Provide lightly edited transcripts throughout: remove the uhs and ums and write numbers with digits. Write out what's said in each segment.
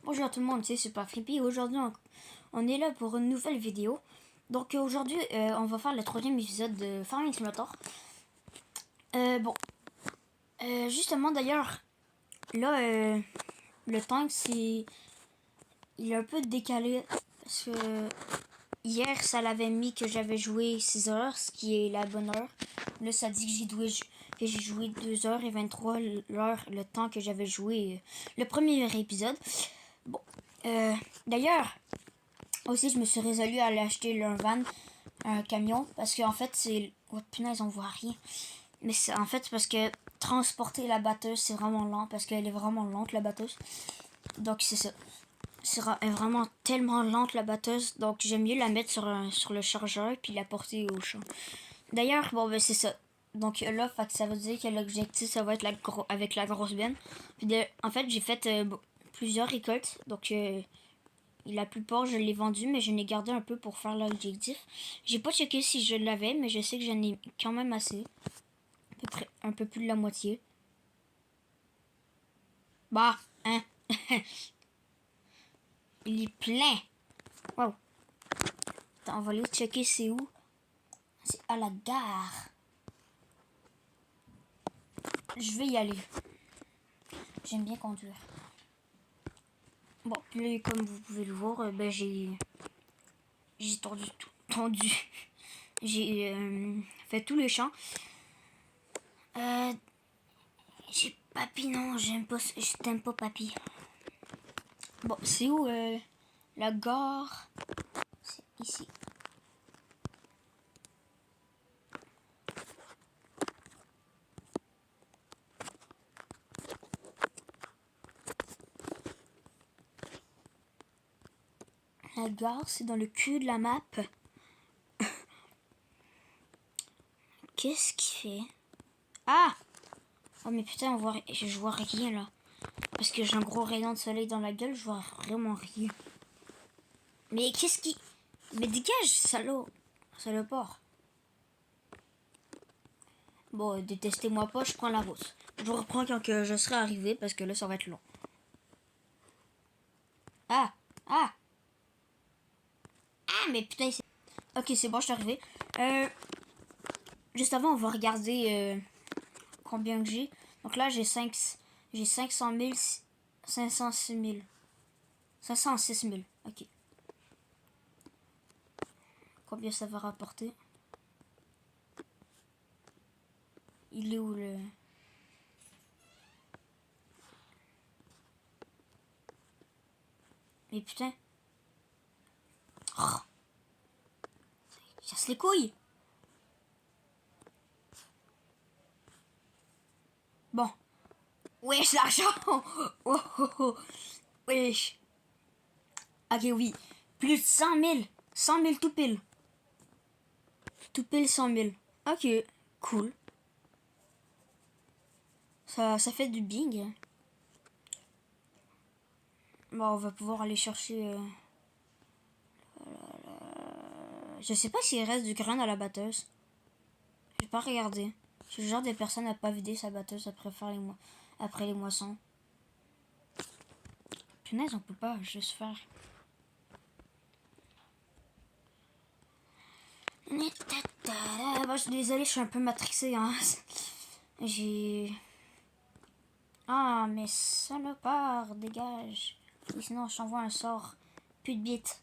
Bonjour tout le monde, c'est Super Flippy. Aujourd'hui, on est là pour une nouvelle vidéo. Donc aujourd'hui, on va faire le troisième épisode de Farming Simulator. Justement d'ailleurs, là, le temps, il est un peu décalé. Parce que hier, ça l'avait mis que j'avais joué 6 heures, ce qui est la bonne heure. Là, ça dit que j'ai joué 2h23, l'heure, le temps que j'avais joué le premier épisode. Bon, d'ailleurs, aussi je me suis résolu à aller acheter un van, un camion, parce qu'en fait c'est... Oh punaise, on voit rien. Mais c'est en fait parce que transporter la batteuse c'est vraiment lent, parce qu'elle est vraiment lente la batteuse. Donc c'est ça. C'est vraiment tellement lente la batteuse, donc j'aime mieux la mettre sur le chargeur puis la porter au champ. D'ailleurs, bon ben c'est ça. Donc là, fait que ça veut dire que l'objectif ça va être avec la grosse benne. Puis en fait j'ai fait plusieurs récoltes, donc la plupart je l'ai vendu, mais je l'ai gardé un peu pour faire l'objectif. J'ai pas checké si je l'avais, mais je sais que j'en ai quand même assez. À peu près un peu plus de la moitié. Bah, hein. Il est plein. Wow. Attends, on va aller checker c'est où. C'est à la gare. Je vais y aller. J'aime bien conduire. Bon, puis là, comme vous pouvez le voir, ben j'ai tendu tout. J'ai fait tous les champs. J'ai papy, non, je t'aime pas papy. Bon, c'est où la gare? C'est ici. La gare, c'est dans le cul de la map. Qu'est-ce qu'il fait? Ah! Oh mais putain, je vois rien là. Parce que j'ai un gros rayon de soleil dans la gueule, je vois vraiment rien. Mais qu'est-ce qui... Mais dégage, salopard. Bon, détestez-moi pas, je prends la route. Je vous reprends quand que je serai arrivé, parce que là, ça va être long. Ah! Ah! Ah, mais putain, c'est... Ok, c'est bon, je suis arrivé. Juste avant, on va regarder combien que j'ai. Donc là, j'ai 500 000, 506 000. 506 000, ok. Combien ça va rapporter? Il est où le... Mais putain. Oh, casse les couilles. Bon. Wesh, l'argent. Oh, oh, oh. Wesh. Ok, oui. Plus de 100 000. 100 000 tout pile. Tout pile 100 000. Ok, cool. Ça fait du bing. Bon, on va pouvoir aller chercher... Je sais pas s'il reste du grain dans la batteuse. J'ai pas regardé. Je suis le genre de personne à pas vider sa batteuse après les moissons. Punaise, on peut pas juste faire... Bon, je suis désolée, je suis un peu matrixée, hein. J'ai... Ah, mais salopard, dégage. Ou sinon, je t'envoie un sort. Plus de bite.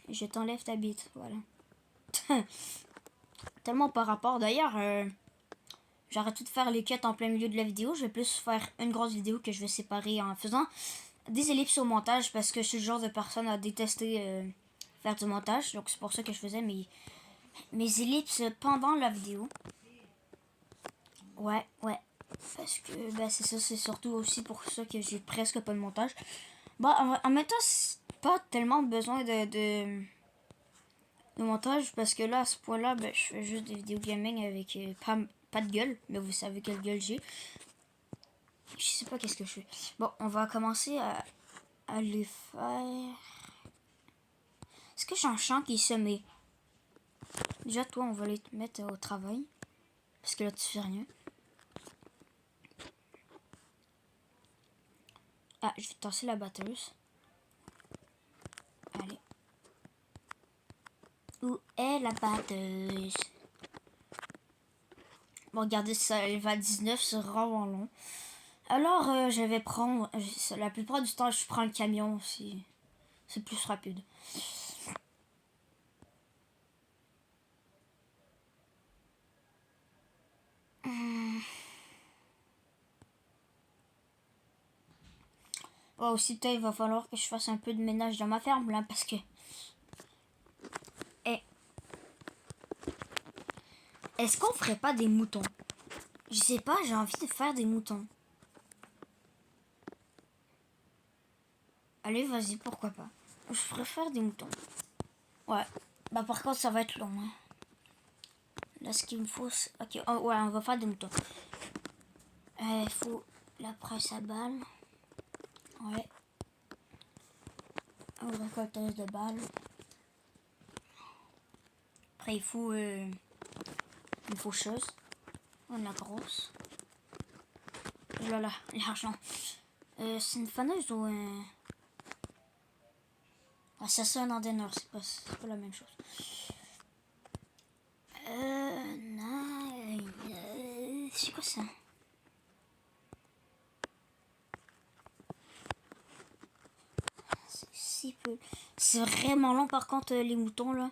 Je t'enlève ta bite, voilà. Tellement par rapport. D'ailleurs, j'arrête tout de faire les cuts en plein milieu de la vidéo. Je vais plus faire une grosse vidéo que je vais séparer en faisant des ellipses au montage. Parce que je suis le genre de personne à détester faire du montage. Donc c'est pour ça que je faisais mes ellipses pendant la vidéo. Ouais. Parce que ben, c'est ça, c'est surtout aussi pour ça que j'ai presque pas de montage. Bon, en même temps, c'est pas tellement besoin de montage. Parce que là, à ce point-là, ben, je fais juste des vidéos gaming avec pas de gueule. Mais vous savez quelle gueule j'ai. Je sais pas qu'est-ce que je fais. Bon, on va commencer à les faire. Est-ce que j'ai un champ qui est semé? Déjà, toi, on va les mettre au travail. Parce que là, tu fais rien. Ah, je vais tasser la batteuse. Où est la batteuse? Bon, regardez, ça, elle va à 19, c'est vraiment long. Alors, je vais prendre... La plupart du temps, je prends le camion aussi. C'est plus rapide. Oh, aussi, peut-être il va falloir que je fasse un peu de ménage dans ma ferme, là, parce que... Eh, est-ce qu'on ferait pas des moutons? Je sais pas, j'ai envie de faire des moutons. Allez, vas-y, pourquoi pas. Je préfère des moutons. Ouais. Bah, par contre, ça va être long, hein. Là, ce qu'il me faut, c'est... Ok, oh, ouais, on va faire des moutons. Il faut la presse à balles. Ouais. Une récolteuse de balles. Après, il faut une faucheuse. La grosse. Oh là là, l'argent. C'est une faneuse ou un... Ah, ça sonne en dinner, c'est pas la même chose. Non, c'est quoi ça? C'est si peu. C'est vraiment long par contre les moutons là.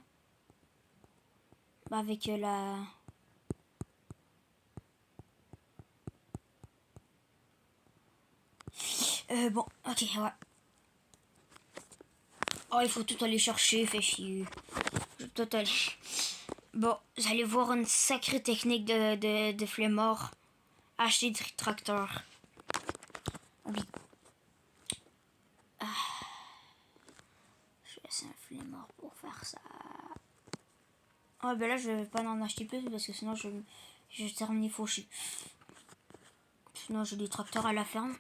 Bah, avec la... Bon, ok, ouais. Oh, il faut tout aller chercher, fait chier. Tout aller. Bon, vous allez voir une sacrée technique de flemmard. Acheter du tracteur. Oui. Je laisse un flemmard pour faire ça. Ah, ben là, je vais pas en acheter plus parce que sinon, je termine fauché. Sinon, j'ai des tracteurs à la ferme.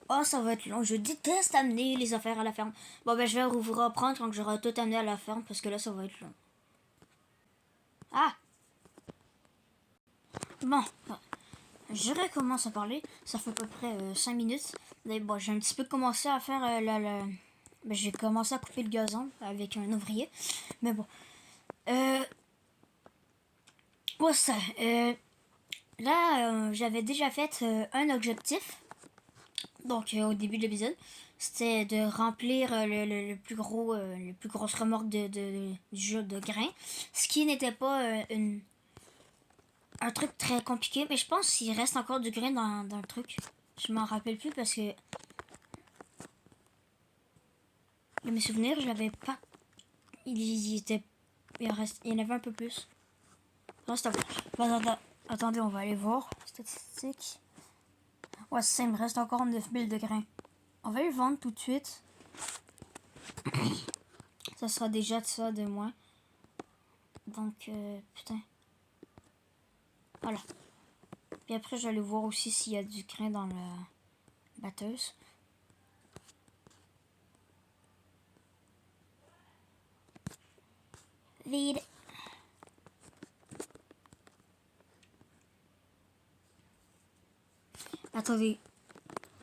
Oh, ça va être long. Je déteste amener les affaires à la ferme. Bon, ben, je vais vous reprendre quand j'aurai tout amené à la ferme parce que là, ça va être long. Ah! Bon, je recommence à parler. Ça fait à peu près 5 minutes. Mais bon, j'ai un petit peu commencé à faire ben, j'ai commencé à couper le gazon avec un ouvrier. Mais bon. Bon, ça. Là, j'avais déjà fait un objectif. Donc, au début de l'épisode, c'était de remplir le plus gros, les plus grosses remorques du jeu de grains. Ce qui n'était pas un truc très compliqué, mais je pense qu'il reste encore du grain dans le truc. Je m'en rappelle plus parce que de mes souvenirs, je l'avais pas. Il était. Il y en avait un peu plus. Reste à voir. Attendez, on va aller voir. Statistiques. Ouais, ça, il me reste encore 9000 de grains. On va les vendre tout de suite. Ça sera déjà de ça de moins. Donc, putain. Voilà. Puis après, j'allais voir aussi s'il y a du grain dans la batteuse. Vide. Attendez.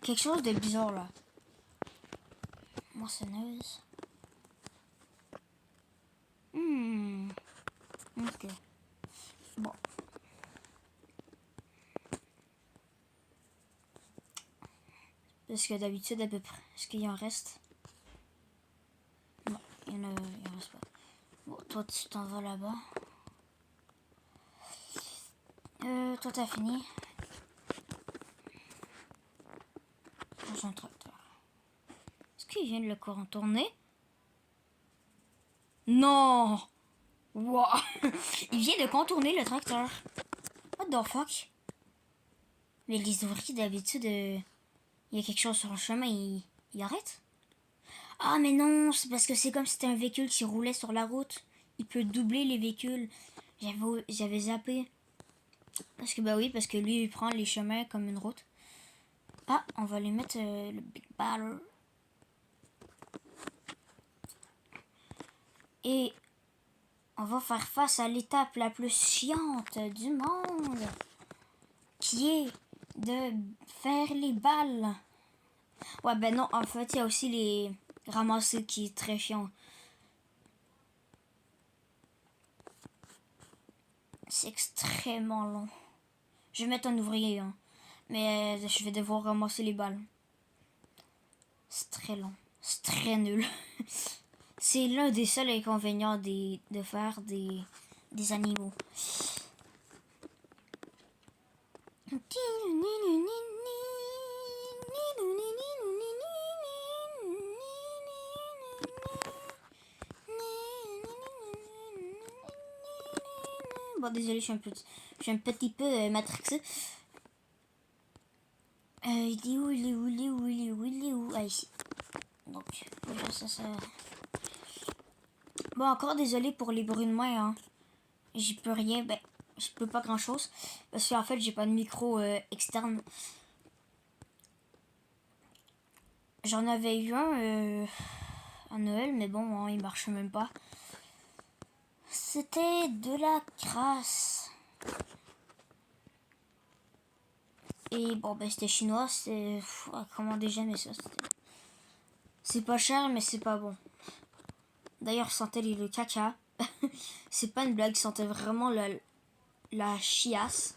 Quelque chose de bizarre là. Moissonneuse. Ok. Bon. Parce que d'habitude, à peu près, est-ce qu'il y en reste? Non, il y en reste pas. Bon, toi, tu t'en vas là-bas. Toi, t'as fini. Dans un tracteur. Est-ce qu'il vient de le contourner? Non! Wow! Il vient de contourner le tracteur. What the fuck? Mais les ouvriers, d'habitude, il y a quelque chose sur le chemin, ils arrêtent? Ah, mais non, c'est parce que c'est comme si c'était un véhicule qui roulait sur la route. Il peut doubler les véhicules. J'avais zappé. Parce que, bah oui, parce que lui, il prend les chemins comme une route. Ah, on va lui mettre le Big Baller. Et on va faire face à l'étape la plus chiante du monde. Qui est de faire les balles. Ouais, ben non, en fait, il y a aussi ramasser qui est très chiant. C'est extrêmement long. Je vais mettre un ouvrier, hein. Mais je vais devoir ramasser les balles. C'est très long. C'est très nul. C'est l'un des seuls inconvénients de faire des animaux. Bon, désolé, je suis un petit peu matrixé. Il est où, il est où, il est où, il est où, il est où? Ah, ici. Donc, déjà, ça... Bon, encore désolé pour les bruits de main, hein. J'y peux rien, ben, je peux pas grand chose. Parce qu'en fait, j'ai pas de micro externe. J'en avais eu un à Noël, mais bon, hein, il marche même pas. C'était de la crasse. Et bon, ben, c'était chinois, c'est... Commandez jamais ça. C'est pas cher, mais c'est pas bon. D'ailleurs, sentait le caca. C'est pas une blague, sentait vraiment la chiasse.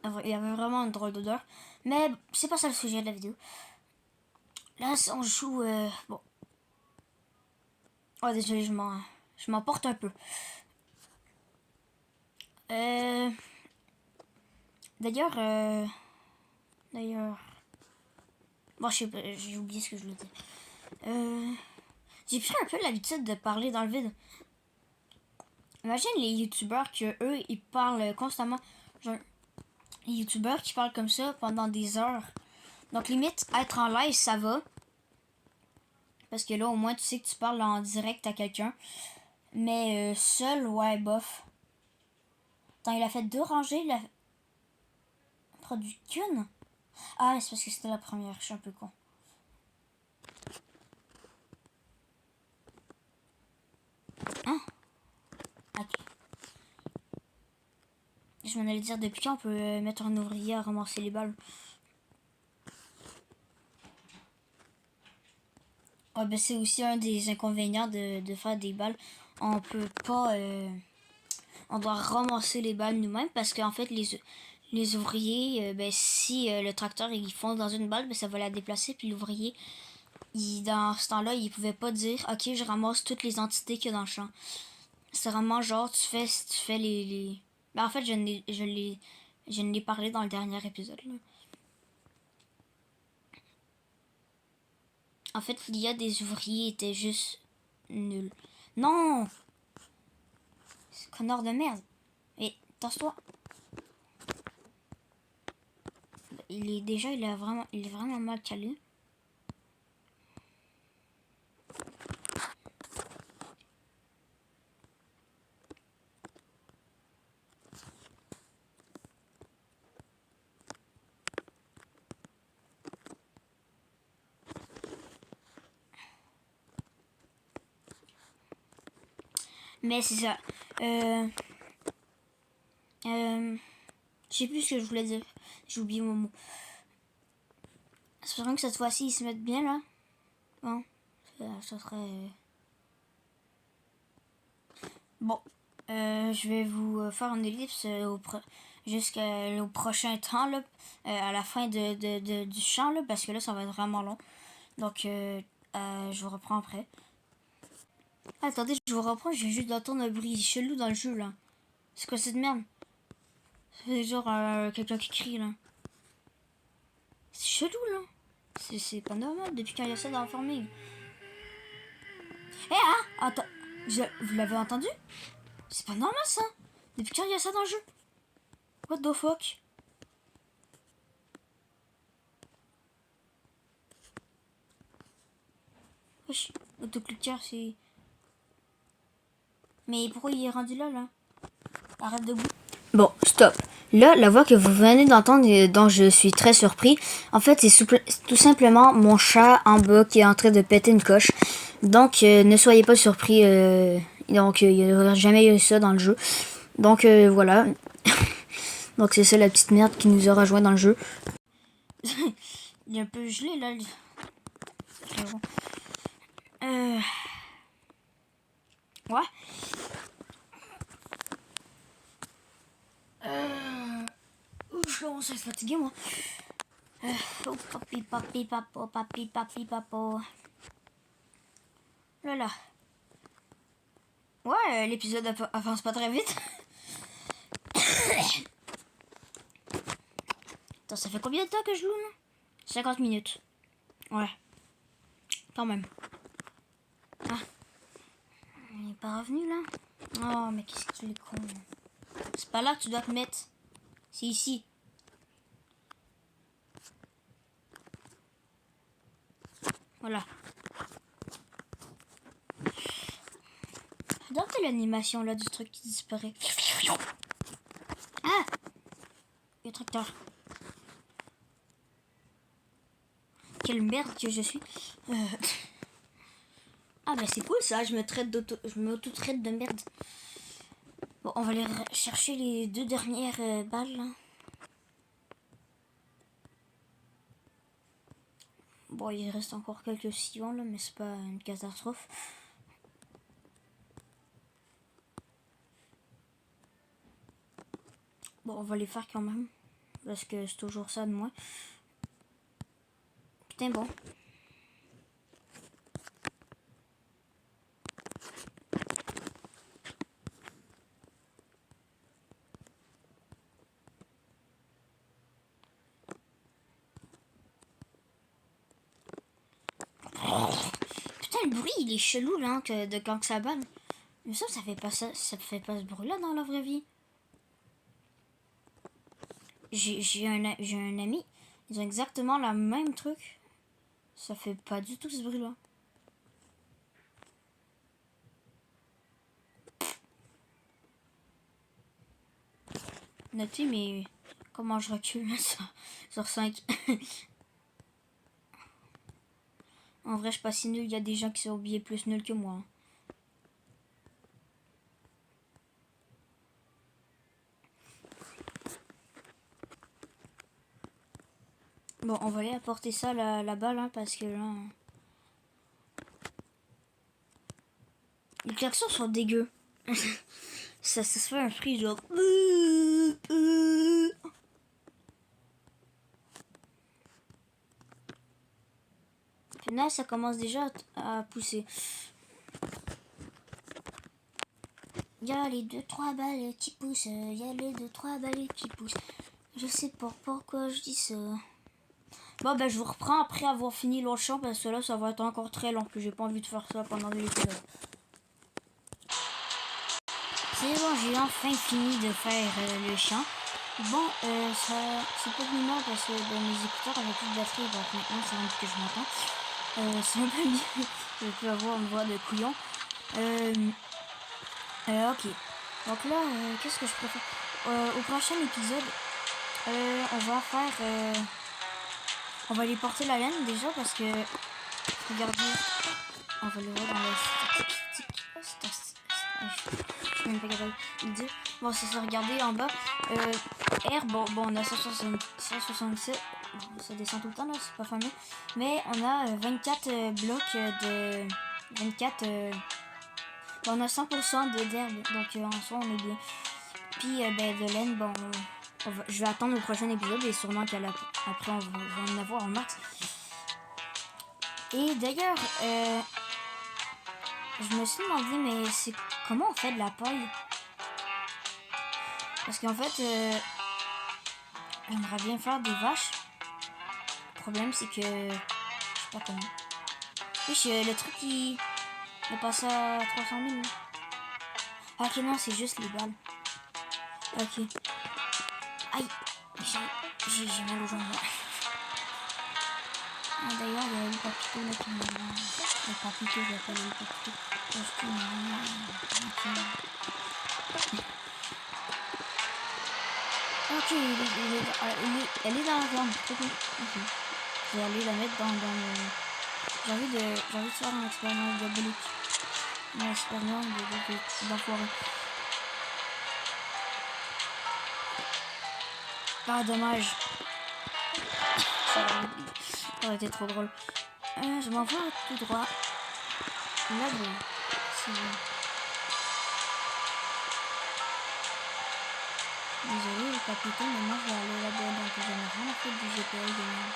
Il y avait vraiment une drôle d'odeur. Mais c'est pas ça le sujet de la vidéo. Là, on joue... bon. Oh, désolé, je m'emporte un peu. D'ailleurs... Bon, j'ai oublié ce que je voulais dire. J'ai pris un peu l'habitude de parler dans le vide. Imagine les youtubeurs que eux, ils parlent constamment. Genre, les youtubeurs qui parlent comme ça pendant des heures. Donc, limite, être en live, ça va. Parce que là, au moins, tu sais que tu parles en direct à quelqu'un. Mais seul, ouais, bof. Attends, il a fait 2 rangées, il a produit qu'une. Ah, mais c'est parce que c'était la première, je suis un peu con. Hein? Ok. Je m'en allais dire, depuis quand on peut mettre un ouvrier à ramasser les balles? Ouais, ben c'est aussi un des inconvénients de faire des balles. On peut pas... on doit ramasser les balles nous-mêmes parce qu'en fait, les ouvriers, ben, si le tracteur il fonce dans une balle, ben, ça va la déplacer. Puis l'ouvrier, dans ce temps-là, il pouvait pas dire « Ok, je ramasse toutes les entités qu'il y a dans le champ. » C'est vraiment genre, tu fais les... Ben, en fait, je ne l'ai parlé dans le dernier épisode. Là. En fait, il y a des ouvriers étaient juste nuls. Non! Connard de merde. Et tasse-toi. Il est vraiment mal calé. Mais c'est ça. Je sais plus ce que je voulais dire. J'ai oublié mon mot. J'espère que cette fois-ci, ils se mettent bien, là. Bon, ça serait... Bon, je vais vous faire une ellipse jusqu'au prochain temps, là, à la fin du chant, là, parce que là, ça va être vraiment long. Donc, je vous reprends après. Attendez, je vous reprends, j'ai juste d'entendre un bruit chelou dans le jeu, là. C'est quoi cette merde? C'est genre quelqu'un qui crie, là. C'est chelou, là. C'est pas normal, depuis quand il y a ça dans la formule. Eh, ah, attends, vous l'avez entendu? C'est pas normal, ça. Depuis quand il y a ça dans le jeu? What the fuck? Wesh, autoclicker, c'est... Mais pourquoi il est rendu là, là? Arrête de bouger. Bon, stop. Là, la voix que vous venez d'entendre et dont je suis très surpris, en fait, c'est tout simplement mon chat en bas qui est en train de péter une coche. Donc, ne soyez pas surpris. Donc, il n'y aurait jamais eu ça dans le jeu. Donc, voilà. Donc, c'est ça la petite merde qui nous a rejoint dans le jeu. Il est un peu gelé, là. mais bon. Ouais. Je commence à être fatigué, moi. Oh, papi, papo. Là. Ouais, l'épisode avance pas très vite. Attends, ça fait combien de temps que je loue, là 50 minutes. Ouais. Quand même. Ah. Il est pas revenu, là. Oh, mais qu'est-ce qu'il est con. C'est pas là que tu dois te mettre. C'est ici. Voilà. J'adore l'animation là du truc qui disparaît. Ah, le tracteur. Quelle merde que je suis. Ah bah c'est cool ça, je m'auto-traite de merde. Bon, on va aller chercher les 2 dernières balles là. Bon, il reste encore quelques sillons là, mais c'est pas une catastrophe. Bon, on va les faire quand même. Parce que c'est toujours ça de moi. Putain, bon. Putain, le bruit, il est chelou là, de quand ça banne. Mais ça fait pas ça fait pas ce bruit là dans la vraie vie. J'ai un ami, ils ont exactement la même truc. Ça fait pas du tout ce bruit là. Notez, mais comment je recule sur 5. En vrai, je suis pas si nul, il y a des gens qui sont bien plus nuls que moi. Bon, on va aller apporter ça là-bas, là, parce que là... Les klaxons sont dégueux. ça se fait un fruit genre... Là, ça commence déjà à pousser. Il y a les 2-3 balles qui poussent. Il y a les 2-3 balles qui poussent. Je sais pas pourquoi je dis ça. Bon, ben, je vous reprends après avoir fini le chant parce que là, ça va être encore très long. Puis j'ai pas envie de faire ça pendant l'épisode. C'est bon, j'ai enfin fini de faire le chant. Bon, c'est pas mineur parce que mes écouteurs avaient plus de batterie. Donc maintenant, c'est rendu que je m'entends. C'est un peu mieux. Je peux avoir une voix de couillon. Ok. Donc là, qu'est-ce que je préfère au prochain épisode, on va faire... on va aller porter la laine déjà parce que... Regardez, on va le voir dans la statistique. Je suis même pas capable de le dire. Bon, c'est ça, regardez en bas. R, bon, on a 167. Ça descend tout le temps là, c'est pas fameux. Mais on a 24 blocs de... 24... on a 100% d'herbe, donc en soi on est bien. Puis de laine, bon, je vais attendre le prochain épisode et sûrement qu'après on va en avoir en mars. Et d'ailleurs, je me suis demandé, mais c'est comment on fait de la paille? Parce qu'en fait, j'aimerais bien faire des vaches. Le problème c'est que, je sais pas comment. Oui, le truc qui est passé à 300 000. Ah ok, non, c'est juste les balles. Ok. Aïe, j'ai mal aux jambes. Ah, d'ailleurs, il y a le papito là qui m'a... Le papito, je l'appelle le papito. Parce que... Ok, elle est dans la viande. Ok. Je vais aller la mettre dans le... J'ai envie de faire un expérience diabolique. Une expérience d'enfoiré. Ah, dommage. Ça aurait été trop drôle. Je m'en vais tout droit. Là-bas. Désolé le capitaine, mais moi je vais aller là-bas, donc je n'ai rien à foutre du GPS de moi.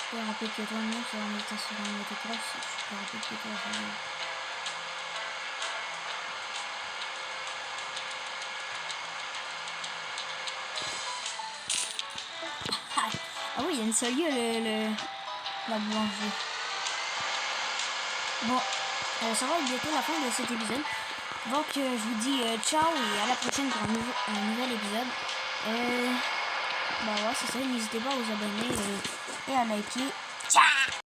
Plus rapide que toi, non, c'est en étant sur un motocross, je suis plus rapide que toi, ça va. Ah oui, il y a une seule lieu, la boulangerie. Bon, ça va être bientôt la fin de cet épisode. Donc, je vous dis ciao et à la prochaine pour un nouvel épisode. Bah ouais, c'est ça, n'hésitez pas à vous abonner et à liker. Ciao!